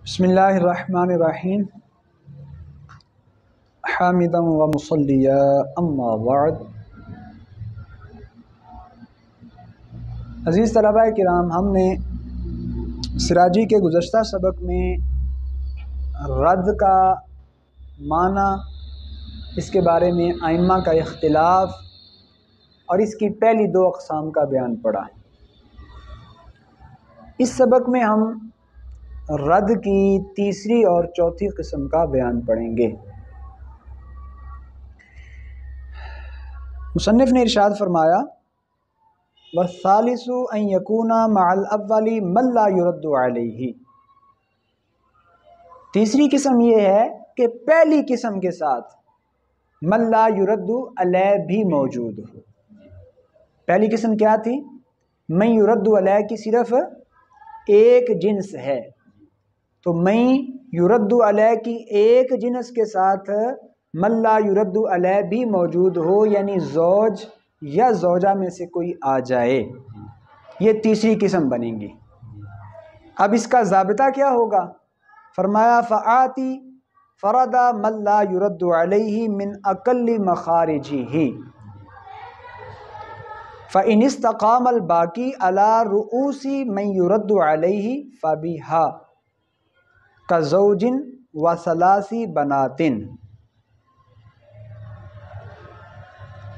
بسم اللہ الرحمن الرحیم حامدا و مصلیا اما بعد۔ عزیز طلباء کرام، ہم نے سراجی کے گزشتہ سبق میں رد کا معنی، اس کے بارے میں ائمہ کا اختلاف اور اس کی پہلی دو اقسام کا بیان پڑا۔ اس سبق میں ہم رد کی تیسری اور چوتھی قسم کا بیان پڑھیں گے۔ مصنف نے ارشاد فرمایا وَالثَّالِثُ أَن يَكُونَ مَعَ الْأَوَّلِ مَن لَا يُرَدُّ عَلَيْهِ۔ تیسری قسم یہ ہے کہ پہلی قسم کے ساتھ من لا يرد علیہ بھی موجود ہو۔ پہلی قسم کیا تھی؟ من يرد علیہ کی صرف ایک جنس ہے، تو من يرد علیہ کی ایک جنس کے ساتھ من لا يرد علیہ بھی موجود ہو، یعنی زوج یا زوجہ میں سے کوئی آ جائے، یہ تیسری قسم بنے گی۔ اب اس کا ضابطہ کیا ہوگا؟ فرمایا فآتی فرد من لا يرد علیہ من اقل مخارجہ فإن استقام الباقی علی رؤوس من يرد علیہ فبہا کزوج وثلاث بنات۔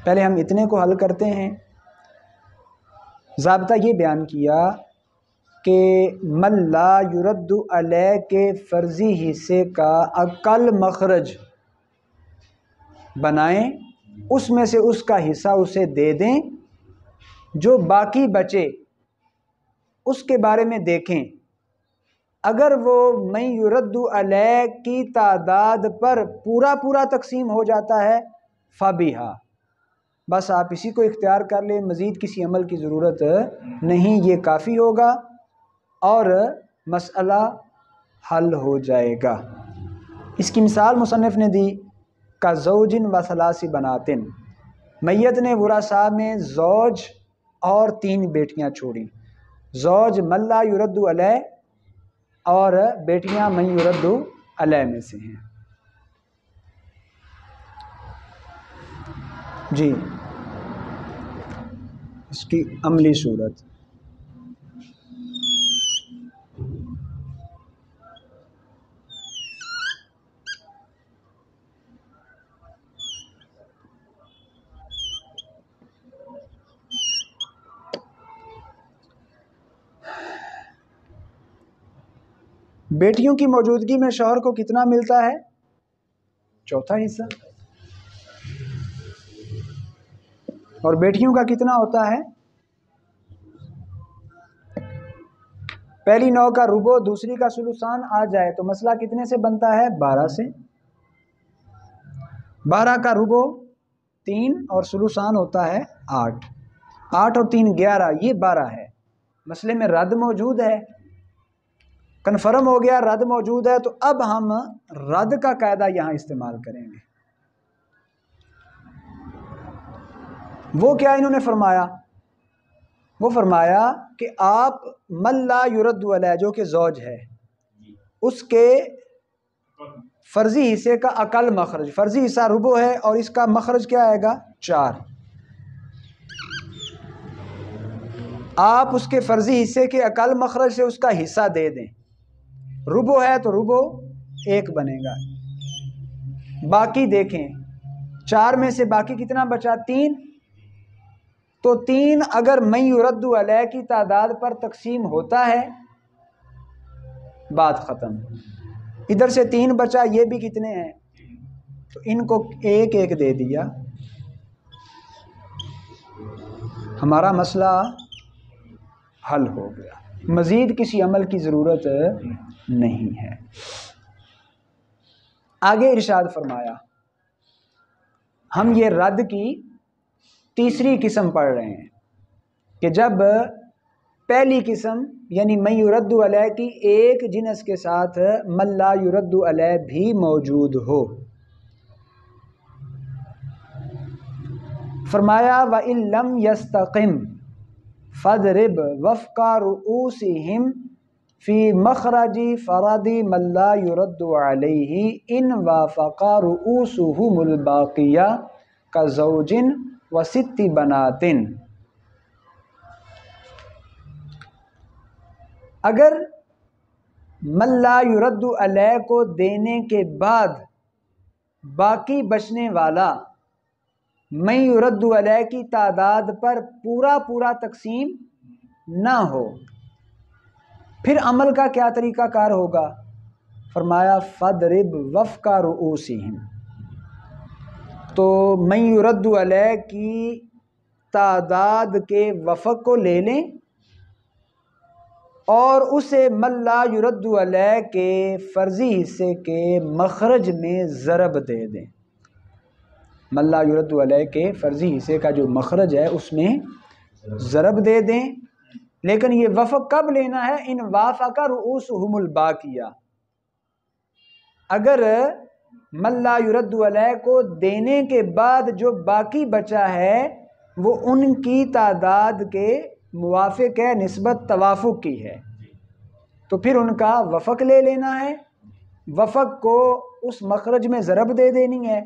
پہلے ہم اتنے کو حل کرتے ہیں۔ ضابطہ یہ بیان کیا کہ من لا يرد علیہ کے فرضی حصے کا اقل مخرج بنائیں، اس میں سے اس کا حصہ اسے دے دیں، جو باقی بچے اس کے بارے میں دیکھیں۔ اگر وہ من يرد علیہ کی تعداد پر پورا تقسیم ہو جاتا ہے فبہا، بس آپ اسی کو اختیار کر لیں، مزید کسی عمل کی ضرورت نہیں، یہ کافی ہوگا اور مسئلہ حل ہو جائے گا۔ اس کی مثال مصنف نے دی کزوج وثلاث بنات۔ میت نے ورثاء میں زوج اور 3 بیٹیاں چھوڑیں۔ زوج من لا يرد علیہ اور بیٹیاں من يرد علیہ میں سے ہیں۔ جی، اس کی عملی صورت بیٹیوں کی موجودگی میں شوہر کو کتنا ملتا ہے؟ چوتھا حصہ۔ اور بیٹیوں کا کتنا ہوتا ہے؟ پہلی نوع کا ربع، دوسری کا ثلثان آ جائے تو مسئلہ کتنے سے بنتا ہے؟ 12 سے۔ 12 کا ربع 3 اور ثلثان ہوتا ہے 8۔ 8 اور 3 11، یہ 12 ہے۔ مسئلے میں رد موجود ہے، کنفرم ہو گیا رد موجود ہے، تو اب ہم رد کا قاعدہ یہاں استعمال کریں گے۔ وہ کیا انہوں نے فرمایا؟ وہ فرمایا کہ آپ من لا يرد علیہ جو کہ زوج ہے، اس کے فرضی حصے کا اقل مخرج، فرضی حصہ ربع ہے اور اس کا مخرج کیا آئے گا؟ 4۔ آپ اس کے فرضی حصے کے اقل مخرج سے اس کا حصہ دے دیں۔ ربع ہے تو ربع 1 بنے گا۔ باقی دیکھیں، 4 میں سے باقی کتنا بچا؟ 3۔ تو 3 اگر من يرد علیہ کی تعداد پر تقسیم ہوتا ہے، بات ختم۔ ادھر سے 3 بچا، یہ بھی کتنے ہیں؟ تو ان کو 1 دے دیا، ہمارا مسئلہ حل ہو گیا، مزید کسی عمل کی ضرورت نہیں ہے۔ آگے ارشاد فرمایا، ہم یہ رد کی تیسری قسم پڑھ رہے ہیں کہ جب پہلی قسم یعنی من يرد علیہ کی ایک جنس کے ساتھ من لا يرد علیہ بھی موجود ہو۔ فرمایا وَإِن لَمْ يَسْتَقِمْ فَاضْرِبْ وَفْقَ رُؤُوسِهِمْ فی مخرجی فرادی من لا یرد علیہ ان وافقا رؤوسہم الباقیہ کزوج و ست بنات۔ اگر من لا یرد علیہ کو دینے کے بعد باقی بچنے والا من یرد علیہ کی تعداد پر پورا پورا تقسیم نہ ہو، پھر عمل کا کیا طریقہ کار ہوگا؟ فرمایا فَضْرِبْ وَفْقَ رُؤُوسِهِمْ، تو من یرد علیہ کی تعداد کے وفق کو لے لیں اور اسے من لا یرد علیہ کے فرضی حصے کے مخرج میں ضرب دے دیں۔ من لا یرد علیہ کے فرضی حصے کا جو مخرج ہے اس میں ضرب دے دیں، لیکن یہ وفق کب لینا ہے؟ ان وافق رؤوسہم الباقیہ، اگر من لا یرد علیہ کو دینے کے بعد جو باقی بچا ہے وہ ان کی تعداد کے موافق ہے، نسبت توافق کی ہے، تو پھر ان کا وفق لے لینا ہے، وفق کو اس مخرج میں ضرب دے دینی ہے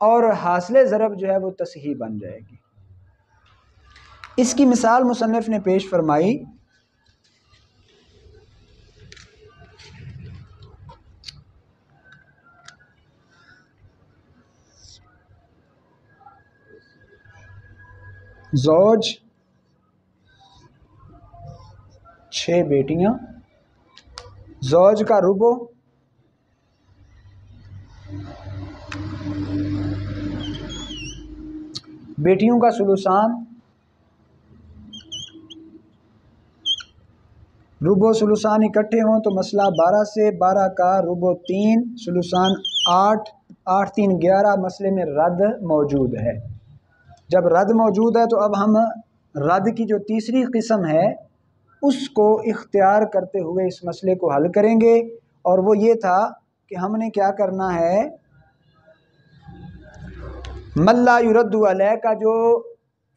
اور حاصل ضرب جو ہے وہ تصحیح بن جائے گی۔ اس کی مثال مصنف نے پیش فرمائی، زوج 6 بیٹیاں، زوج کا ربع، بیٹیوں کا ثلثان، ربع ثلثان اکٹھے ہوں تو مسئلہ 12 سے 12 کا ربع 3، ثلثان 8، 8 3 11، مسئلے میں رد موجود ہے۔ جب رد موجود ہے تو اب ہم رد کی جو تیسری قسم ہے اس کو اختیار کرتے ہوئے اس مسئلے کو حل کریں گے، اور وہ یہ تھا کہ ہم نے کیا کرنا ہے، من لا یرد علیہ کا جو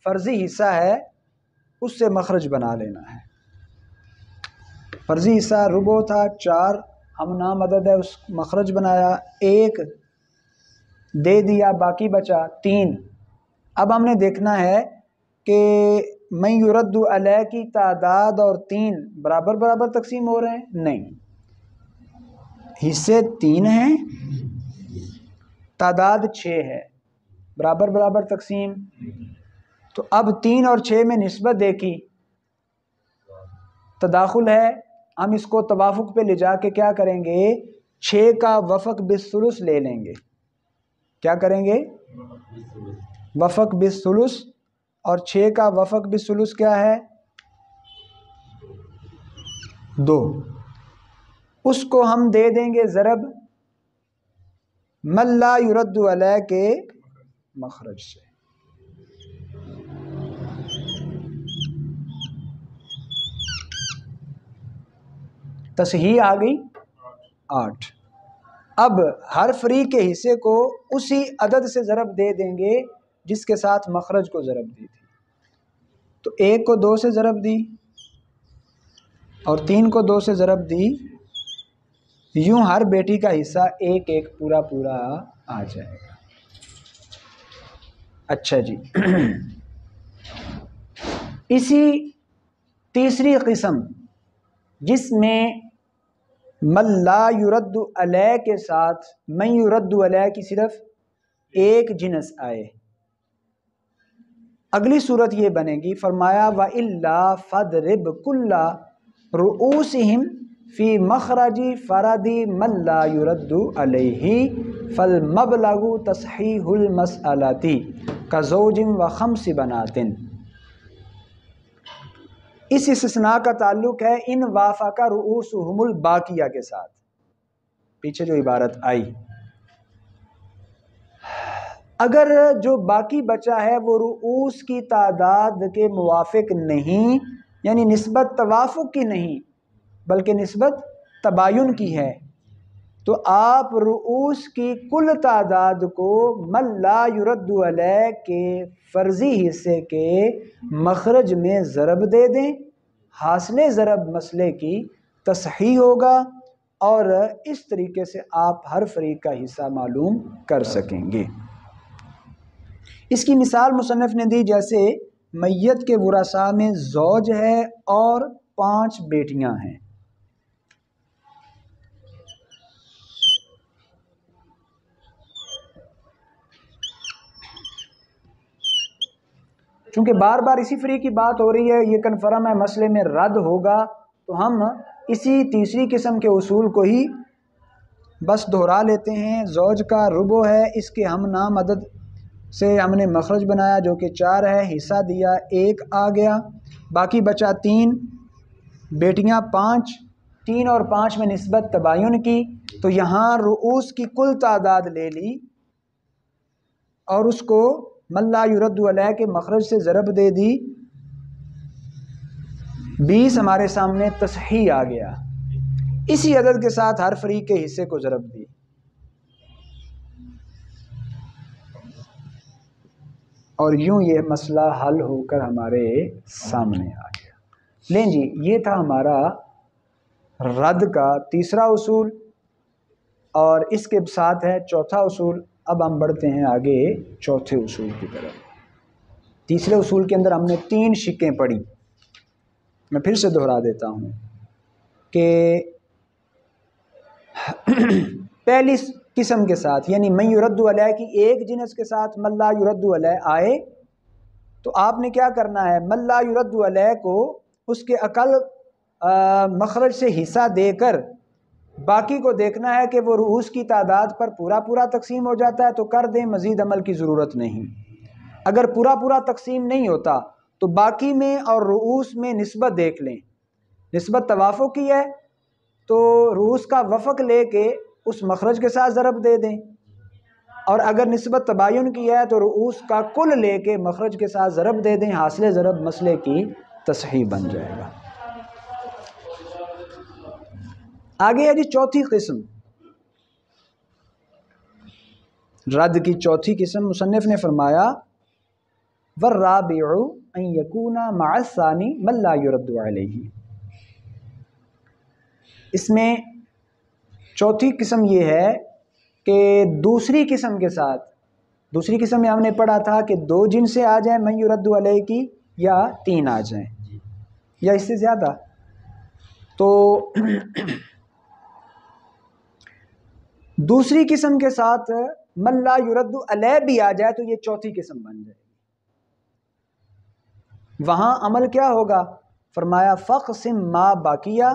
فرضی حصہ ہے اس سے مخرج بنا لینا ہے۔ فرضی حصہ ربع تھا 4، ہم نام عدد ہے اس مخرج بنایا، 1 دے دیا، باقی بچا 3۔ اب ہم نے دیکھنا ہے کہ من یرد علیہ کی تعداد اور 3 برابر برابر تقسیم ہو رہے ہیں؟ نہیں، حصے 3 ہیں، تعداد 6 ہے، برابر برابر تقسیم، تو اب 3 اور 6 میں نسبت دیکھی، تداخل ہے، ہم اس کو توافق پہ لے جا کے کیا کریں گے، 6 کا وفق بالثلث لے لیں گے۔ کیا کریں گے؟ وفق بالثلث، اور 6 کا وفق بالثلث کیا ہے؟ 2۔ اس کو ہم دے دیں گے ضرب من لا یرد علیہ کے مخرج سے۔ تصحیح آ گئی 8۔ اب ہر فریق کے حصے کو اسی عدد سے ضرب دے دیں گے جس کے ساتھ مخرج کو ضرب دی تھی، تو 1 کو 2 سے ضرب دی اور 3 کو 2 سے ضرب دی، یوں ہر بیٹی کا حصہ 1 1 پورا پورا آ جائے گا۔ اچھا جی، اسی تیسری قسم جس میں من لا یرد علیہ کے ساتھ من یرد علیہ کی صرف ایک جنس آئے، اگلی صورت یہ بنے گی، فرمایا وَإِلَّا فَضْرِبْ كُلَّ رُؤُوسِهِمْ فِي مَخْرَجِ فَرَدِ مَنْ لَا يُرَدُّ عَلَيْهِ فَالْمَبْلَغُ تَصْحِيحُ الْمَسْأَلَةِ كَزَوْجٍ وَخَمْسِ بَنَاتٍ۔ اس استثناء کا تعلق ہے ان وافق رؤوسہم الباقیہ کے ساتھ، پیچھے جو عبارت آئی، اگر جو باقی بچا ہے وہ رؤوس کی تعداد کے موافق نہیں، یعنی نسبت توافق کی نہیں بلکہ نسبت تباین کی ہے، تو آپ رؤوس کی کل تعداد کو من لا یرد علیہ کے فرضی حصے کے مخرج میں ضرب دے دیں، حاصل ضرب مسئلے کی تصحیح ہوگا اور اس طریقے سے آپ ہر فریق کا حصہ معلوم کر سکیں گے۔ اس کی مثال مصنف نے دی جیسے میت کے ورثاء میں زوج ہے اور 5 بیٹیاں ہیں۔ چونکہ بار بار اسی فریق کی بات ہو رہی ہے، یہ کنفرم ہے مسئلے میں رد ہوگا، تو ہم اسی تیسری قسم کے اصول کو ہی بس دہرا لیتے ہیں۔ زوج کا ربع ہے، اس کے ہم نام عدد سے ہم نے مخرج بنایا جو کہ 4 ہے، حصہ دیا 1 آ گیا، باقی بچا 3، بیٹیاں 5، 3 اور 5 میں نسبت تباین کی، تو یہاں رؤوس کی کل تعداد لے لی اور اس کو من لا یرد علیہ کے مخرج سے ضرب دے دی، 20 ہمارے سامنے تصحیح آ گیا، اسی عدد کے ساتھ ہر فریق کے حصے کو ضرب دی۔ اور یوں یہ مسئلہ حل ہو کر ہمارے سامنے آ گیا۔ لیں جی، یہ تھا ہمارا رد کا تیسرا اصول، اور اس کے ساتھ ہے چوتھا اصول۔ اب ہم بڑھتے ہیں آگے چوتھے اصول کی طرف۔ تیسرے اصول کے اندر ہم نے 3 شقیں پڑھی، میں پھر سے دہرا دیتا ہوں کہ پہلی قسم کے ساتھ یعنی من یرد علیہ کی ایک جنس کے ساتھ من لا یرد علیہ آئے تو آپ نے کیا کرنا ہے، من لا یرد علیہ کو اس کے اقل مخرج سے حصہ دے کر باقی کو دیکھنا ہے کہ وہ رؤوس کی تعداد پر پورا پورا تقسیم ہو جاتا ہے تو کر دیں، مزید عمل کی ضرورت نہیں۔ اگر پورا پورا تقسیم نہیں ہوتا تو باقی میں اور رؤوس میں نسبت دیکھ لیں، نسبت توافق کی ہے تو رؤوس کا وفق لے کے اس مخرج کے ساتھ ضرب دے دیں، اور اگر نسبت تباین کی ہے تو رؤوس کا کل لے کے مخرج کے ساتھ ضرب دے دیں، حاصل ضرب مسئلے کی تصحیح بن جائے گا۔ آگے ہے جی چوتھی قسم، رد کی چوتھی قسم۔ مصنف نے فرمایا والرابع ان یکون مع الثانی من لا یرد علیہ، اس میں چوتھی قسم یہ ہے کہ دوسری قسم کے ساتھ، دوسری قسم میں ہم نے پڑھا تھا کہ 2 جن سے آ جائیں من یرد علیہ کی، یا 3 آ جائیں یا اس سے زیادہ، تو دوسری قسم کے ساتھ من لا یرد علیہ بھی آ جائے تو یہ چوتھی قسم بن جائے گی۔ وہاں عمل کیا ہوگا؟ فرمایا فقسم ما باقیہ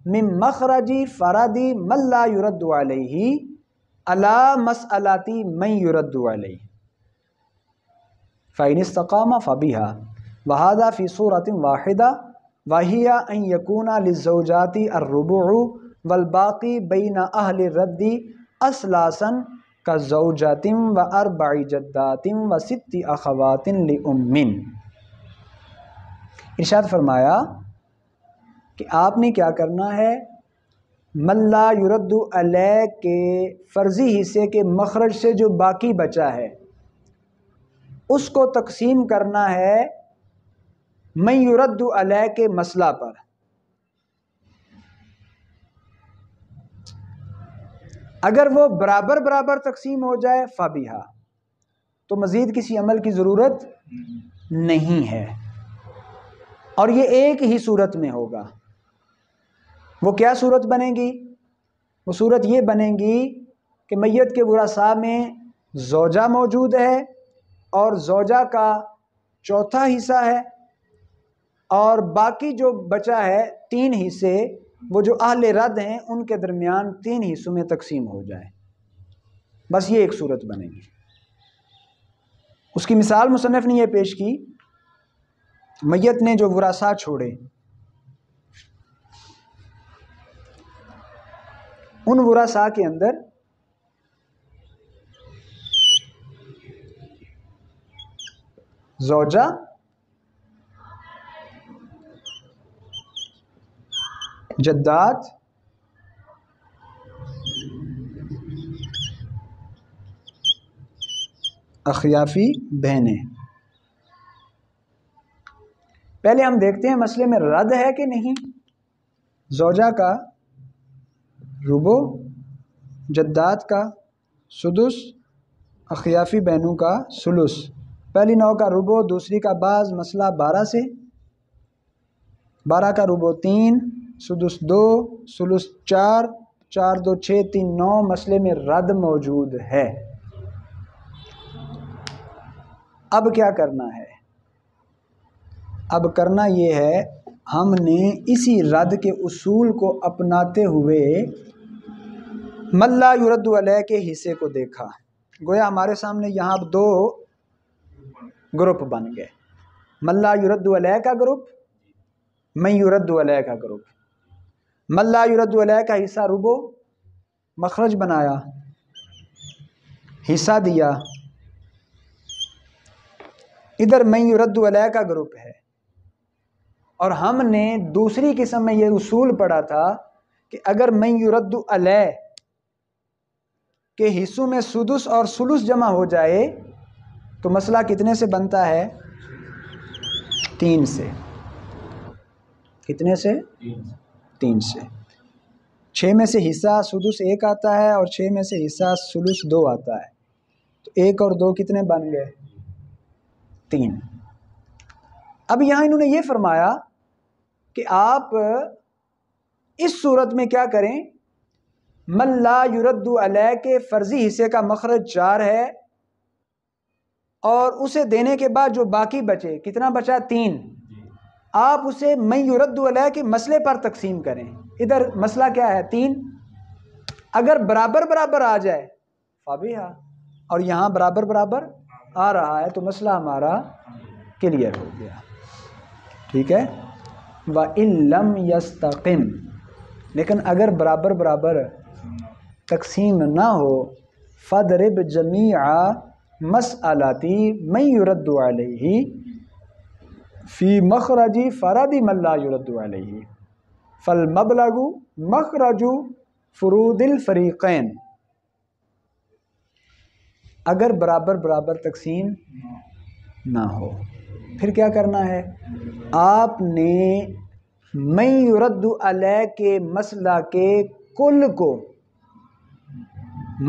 من مخرج فرادی من لا یرد علیہ علی مسئلاتی من یرد علیہ فإن استقام فبها وهذا في صورة واحدة وهي أن يكون للزوجات الربع والباقي بين أهل الرد أثلاثا كزوجات و4 جدات و6 أخوات لأم۔ ارشاد فرمایا کہ آپ نے کیا کرنا ہے، من لا یرد علیہ کے فرضی حصے کے مخرج سے جو باقی بچا ہے اس کو تقسیم کرنا ہے من یرد علیہ کے مسئلہ پر۔ اگر وہ برابر برابر تقسیم ہو جائے فبیہا، تو مزید کسی عمل کی ضرورت نہیں ہے، اور یہ ایک ہی صورت میں ہوگا۔ وہ کیا صورت بنے گی؟ وہ صورت یہ بنے گی کہ میت کے ورثاء میں زوجہ موجود ہے اور زوجہ کا چوتھا حصہ ہے، اور باقی جو بچا ہے 3 حصے وہ جو اہل رد ہیں ان کے درمیان 3 حصوں میں تقسیم ہو جائے، بس یہ ایک صورت بنے گی۔ اس کی مثال مصنف نے یہ پیش کی، میت نے جو ورثاء چھوڑے ان ورثاء کے اندر زوجہ، جدات، اخیافی بہنیں۔ پہلے ہم دیکھتے ہیں مسئلے میں رد ہے کہ نہیں۔ زوجہ کا ربع، جدات کا سدس، اخیافی بہنوں کا ثلث۔ پہلی نوع کا ربع، دوسری کا بعض، مسئلہ 12 سے، 12 کا ربع 3، سدس 2، ثلث 4، 4 2 6 3 9، مسئلے میں رد موجود ہے۔ اب کیا کرنا ہے؟ اب کرنا یہ ہے، ہم نے اسی رد کے اصول کو اپناتے ہوئے من لا یرد علیہ کے حصے کو دیکھا۔ گویا ہمارے سامنے یہاں دو گروپ بن گئے، من لا یرد علیہ کا گروپ، من یرد علیہ کا گروپ۔ من لا یرد علیہ کا حصہ ربع، مخرج بنایا، حصہ دیا۔ ادھر من یرد علیہ کا گروپ ہے، اور ہم نے دوسری قسم میں یہ اصول پڑھا تھا کہ اگر من یرد علیہ کے حصوں میں سدس اور ثلث جمع ہو جائے تو مسئلہ کتنے سے بنتا ہے؟ 3 سے۔ کتنے سے؟ 3 سے۔ 6 میں سے حصہ سدس 1 آتا ہے اور 6 میں سے حصہ ثلث 2 آتا ہے، تو 1 اور 2 کتنے بن گئے؟ 3۔ اب یہاں انہوں نے یہ فرمایا کہ آپ اس صورت میں کیا کریں، من لا یرد علیہ کے فرضی حصے کا مخرج 4 ہے، اور اسے دینے کے بعد جو باقی بچے، کتنا بچا؟ 3، آپ اسے من یرد علیہ کے مسئلے پر تقسیم کریں۔ ادھر مسئلہ کیا ہے؟ 3۔ اگر برابر برابر آ جائے فابیہا، اور یہاں برابر برابر آ رہا ہے تو مسئلہ ہمارا کلیئر ہو گیا، ٹھیک ہے۔ وَإِن لَمْ يَسْتَقِمْ، لیکن اگر برابر برابر تقسیم نہ ہو، فَضْرِبْ جَمِيعَ مَسْأَلَاتِ مَن يُرَدُّ عَلَيْهِ فِي مَخْرَجِ فَرَدِ مَن لَا يُرَدُّ عَلَيْهِ فَالْمَبْلَغُ مَخْرَجُ فُرُودِ الْفَرِيقَيْن۔ اگر برابر برابر تقسیم نہ ہو پھر کیا کرنا ہے؟ آپ نے من یرد علیہ کے مسئلہ کے کل کو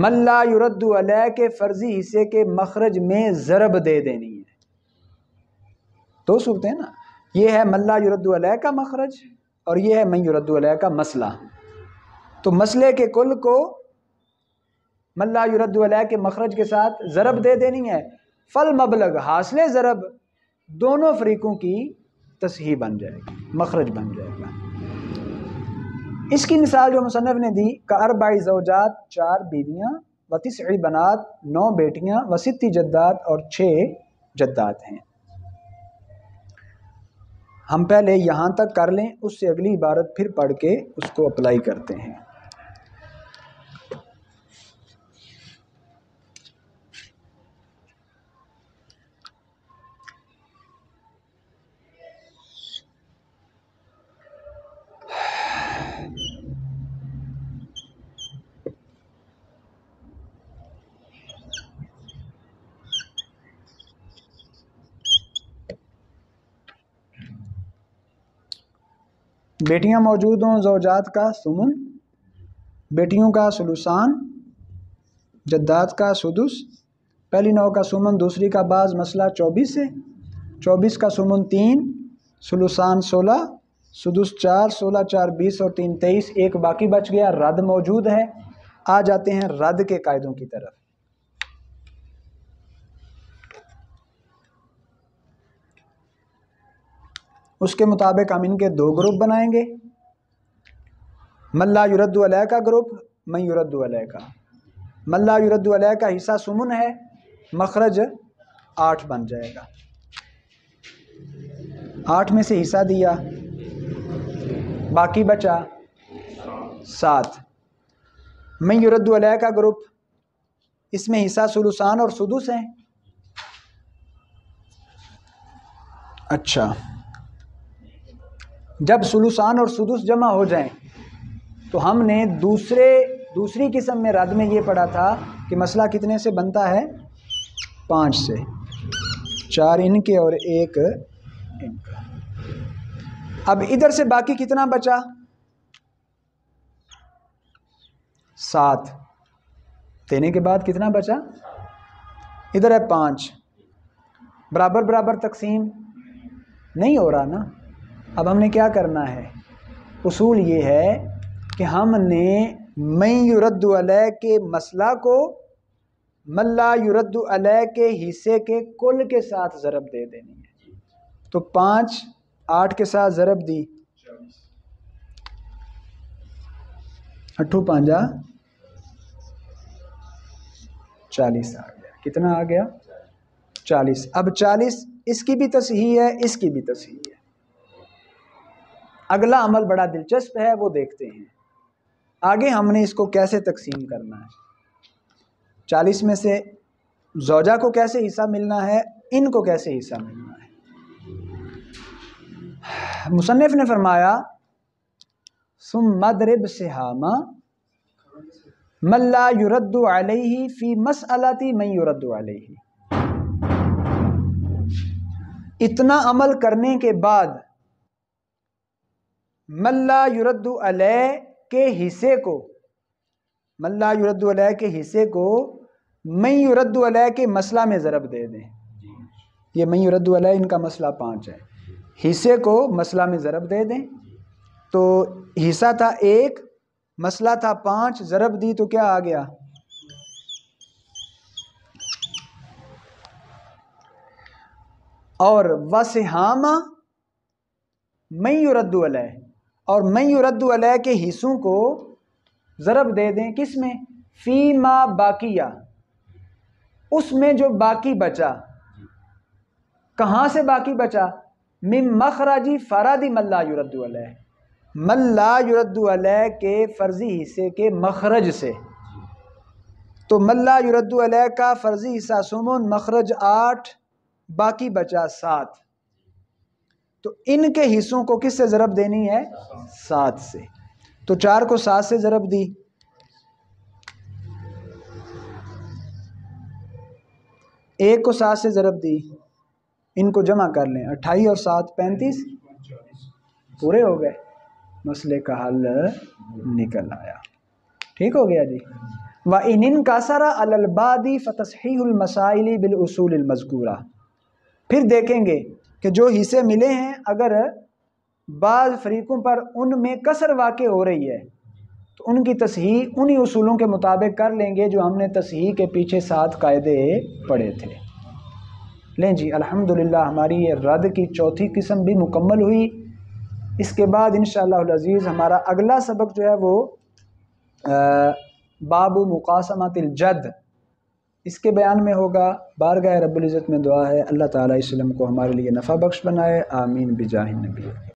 من لا یرد علیہ کے فرضی حصے کے مخرج میں ضرب دے دینی ہے۔ دو صورتیں ہیں نا، یہ ہے من لا یرد علیہ کا مخرج اور یہ ہے من یرد علیہ کا مسئلہ۔ تو مسئلے کے کل کو من لا یرد علیہ کے مخرج کے ساتھ ضرب دے دینی ہے، فالمبلغ حاصل ضرب دونوں فریقوں کی تصحیح بن جائے گی، مخرج بن جائے گا۔ اس کی مثال جو مصنف نے دی، کاربع زوجات 4 بیویاں، و9 بنات 9 بیٹیاں، و6 جدات اور 6 جدات ہیں۔ ہم پہلے یہاں تک کر لیں، اس سے اگلی عبارت پھر پڑھ کے اس کو اپلائی کرتے ہیں۔ بیٹیاں موجود ہوں، زوجات کا ثمن، بیٹیوں کا ثلثان، جدات کا سدس، پہلی نوع کا ثمن، دوسری کا بعض، مسئلہ 24 سے، 24 کا ثمن 3، ثلثان 16، سدس 4، 16 4 20 اور 3 23، ایک باقی بچ گیا، رد موجود ہے۔ آ جاتے ہیں رد کے قاعدوں کی طرف۔ اس کے مطابق ہم ان کے 2 گروپ بنائیں گے، من لا یرد علیہ کا گروپ، من یرد علیہ کا۔ من لا یرد علیہ کا حصہ ثمن ہے، مخرج 8 بن جائے گا، 8 میں سے حصہ دیا، باقی بچا 7۔ من یرد علیہ کا گروپ، اس میں حصہ ثلثان اور سدس ہیں۔ اچھا، جب ثلثان اور سدس جمع ہو جائیں تو ہم نے دوسری قسم میں رد میں یہ پڑھا تھا کہ مسئلہ کتنے سے بنتا ہے؟ 5 سے، 4 ان کے اور 1 ان کا۔ اب ادھر سے باقی کتنا بچا؟ 7 دینے کے بعد کتنا بچا؟ ادھر ہے 5. برابر برابر تقسیم نہیں ہو رہا نا. اب ہم نے کیا کرنا ہے؟ اصول یہ ہے کہ ہم نے من یرد علیہ کے مسئلہ کو من لا یرد علیہ کے حصے کے کل کے ساتھ ضرب دے دینی ہے. تو 5 8 کے ساتھ ضرب دی، 8 5 40 آ گیا. کتنا آ گیا؟ 40. اب 40 اس کی بھی تصحیح ہے، اس کی بھی تصحیح ہے. اگلا عمل بڑا دلچسپ ہے، وہ دیکھتے ہیں. آگے ہم نے اس کو کیسے تقسیم کرنا ہے. 40 میں سے زوجہ کو کیسے حصہ ملنا ہے، ان کو کیسے حصہ ملنا ہے. مصنف نے فرمایا ثم اضرب سہام من لا یرد علیہ فی مسئلۃ من یرد علیہ. اتنا عمل کرنے کے بعد من لا یرد علیہ کے حصے کو، من لا یرد علیہ کے حصے کو من یرد علیہ کے مسئلہ میں ضرب دے دیں. یہ من یرد علیہ ان کا مسئلہ 5 ہے، حصے کو مسئلہ میں ضرب دے دیں. تو حصہ تھا 1، مسئلہ تھا 5، ضرب دی تو کیا آ گیا؟ اور وسہام من یرد علیہ، اور من یرد علیہ کے حصوں کو ضرب دے دیں کس میں؟ فی ما باقیہ، اس میں جو باقی بچا. کہاں سے باقی بچا؟ من مخرجی فرادی من لا یرد علیہ، من لا یرد علیہ کے فرضی حصے کے مخرج سے. تو من لا یرد علیہ کا فرضی حصہ سمن، مخرج 8، باقی بچا 7. تو ان کے حصوں کو کس سے ضرب دینی ہے؟ 7 سے. تو 4 کو 7 سے ضرب دی، 1 کو 7 سے ضرب دی. ان کو جمع کر لیں، 28 اور 7 35، پورے ہو گئے. مسئلے کا حل نکل آیا. ٹھیک ہو گیا جی. وَإِنْ انْكَسَرَ عَلَى الْبَعْضِ فَتَصْحِيحُ الْمَسَائِلِ بِالْأُصُولِ الْمَذْكُورَةِ. پھر دیکھیں گے کہ جو حصے ملے ہیں اگر بعض فریقوں پر ان میں کسر واقع ہو رہی ہے تو ان کی تصحیح انہی اصولوں کے مطابق کر لیں گے جو ہم نے تصحیح کے پیچھے 7 قاعدے پڑھے تھے. لیں جی الحمدللہ ہماری یہ رد کی 4تھی قسم بھی مکمل ہوئی. اس کے بعد انشاءاللہ العزیز ہمارا اگلا سبق جو ہے وہ باب مقاسمۃ الجد، اس کے بیان میں ہوگا. بارگاہ رب العزت میں دعا ہے اللہ تعالیٰ اس علم کو ہمارے لیے نفع بخش بنائے. آمین بجاہ النبی.